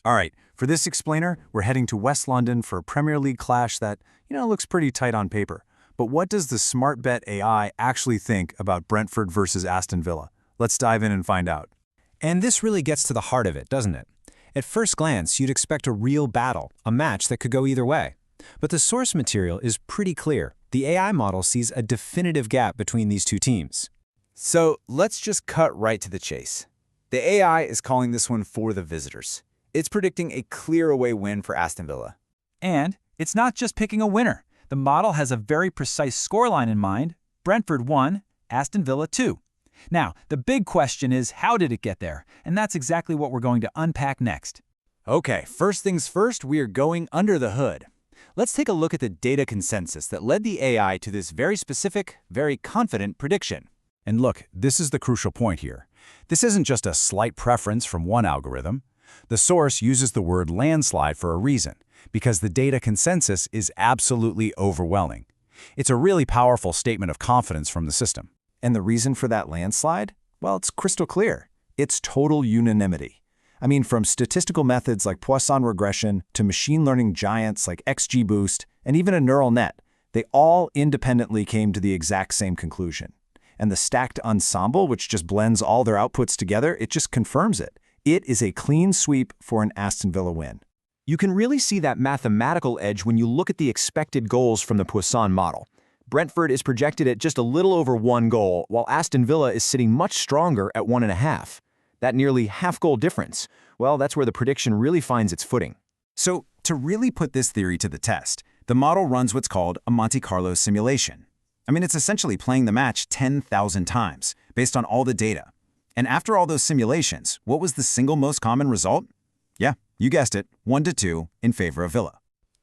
All right, for this explainer, we're heading to West London for a Premier League clash that, looks pretty tight on paper. But what does the SmartBet AI actually think about Brentford versus Aston Villa? Let's dive in and find out. And this really gets to the heart of it, doesn't it? At first glance, you'd expect a real battle, a match that could go either way. But the source material is pretty clear. The AI model sees a definitive gap between these two teams. So let's just cut right to the chase. The AI is calling this one for the visitors. It's predicting a clear away win for Aston Villa. And it's not just picking a winner. The model has a very precise scoreline in mind. Brentford 1, Aston Villa 2. Now, the big question is, how did it get there? And that's exactly what we're going to unpack next. Okay, first things first, we are going under the hood. Let's take a look at the data consensus that led the AI to this very specific, very confident prediction. And look, this is the crucial point here. This isn't just a slight preference from one algorithm. The source uses the word landslide for a reason, because the data consensus is absolutely overwhelming. It's a really powerful statement of confidence from the system. And the reason for that landslide? Well, it's crystal clear. It's total unanimity. I mean, from statistical methods like Poisson Regression to machine learning giants like XGBoost and even a neural net, they all independently came to the exact same conclusion. And the stacked ensemble, which just blends all their outputs together, it just confirms it. It is a clean sweep for an Aston Villa win. You can really see that mathematical edge when you look at the expected goals from the Poisson model. Brentford is projected at just a little over 1 goal, while Aston Villa is sitting much stronger at 1.5. That nearly half-goal difference, well, that's where the prediction really finds its footing. So, to really put this theory to the test, the model runs what's called a Monte Carlo simulation. I mean, it's essentially playing the match 10,000 times, based on all the data. And after all those simulations, what was the single most common result? Yeah, you guessed it, 1-2 in favor of Villa.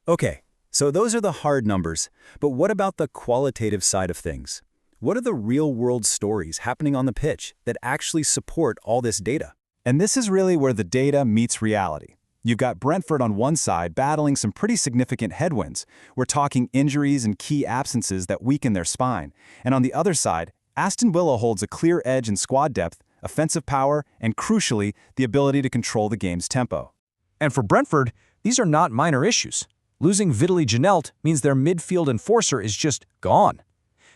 Okay, so those are the hard numbers, but what about the qualitative side of things? What are the real-world stories happening on the pitch that actually support all this data? And this is really where the data meets reality. You've got Brentford on one side battling some pretty significant headwinds. We're talking injuries and key absences that weaken their spine. And on the other side, Aston Villa holds a clear edge in squad depth, offensive power, and crucially, the ability to control the game's tempo. And for Brentford, these are not minor issues. Losing Vitaly Janelt means their midfield enforcer is just gone.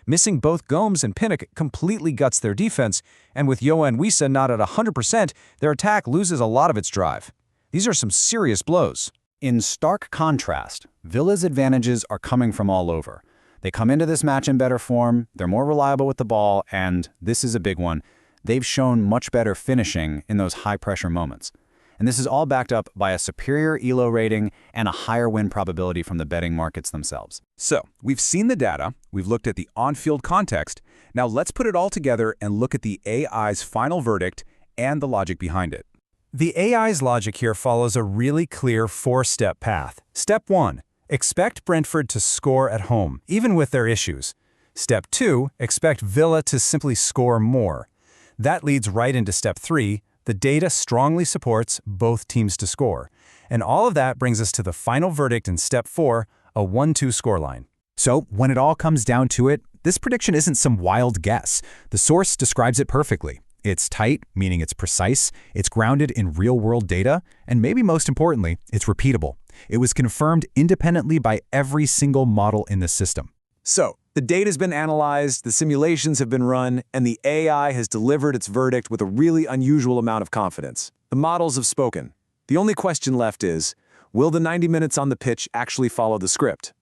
Missing both Gomes and Pinnock completely guts their defense, and with Yohan Wissa not at 100%, their attack loses a lot of its drive. These are some serious blows. In stark contrast, Villa's advantages are coming from all over. They come into this match in better form, they're more reliable with the ball, and, this is a big one, they've shown much better finishing in those high-pressure moments. And this is all backed up by a superior ELO rating and a higher win probability from the betting markets themselves. So, we've seen the data, we've looked at the on-field context. Now let's put it all together and look at the AI's final verdict and the logic behind it. The AI's logic here follows a really clear 4-step path. Step 1. Expect Brentford to score at home, even with their issues. Step 2. Expect Villa to simply score more. That leads right into Step 3. The data strongly supports both teams to score. And all of that brings us to the final verdict in Step 4, a 1-2 scoreline. So, when it all comes down to it, this prediction isn't some wild guess. The source describes it perfectly. It's tight, meaning it's precise, it's grounded in real-world data, and maybe most importantly, it's repeatable. It was confirmed independently by every single model in the system. So, the data's been analyzed, the simulations have been run, and the AI has delivered its verdict with a really unusual amount of confidence. The models have spoken. The only question left is, will the 90 minutes on the pitch actually follow the script?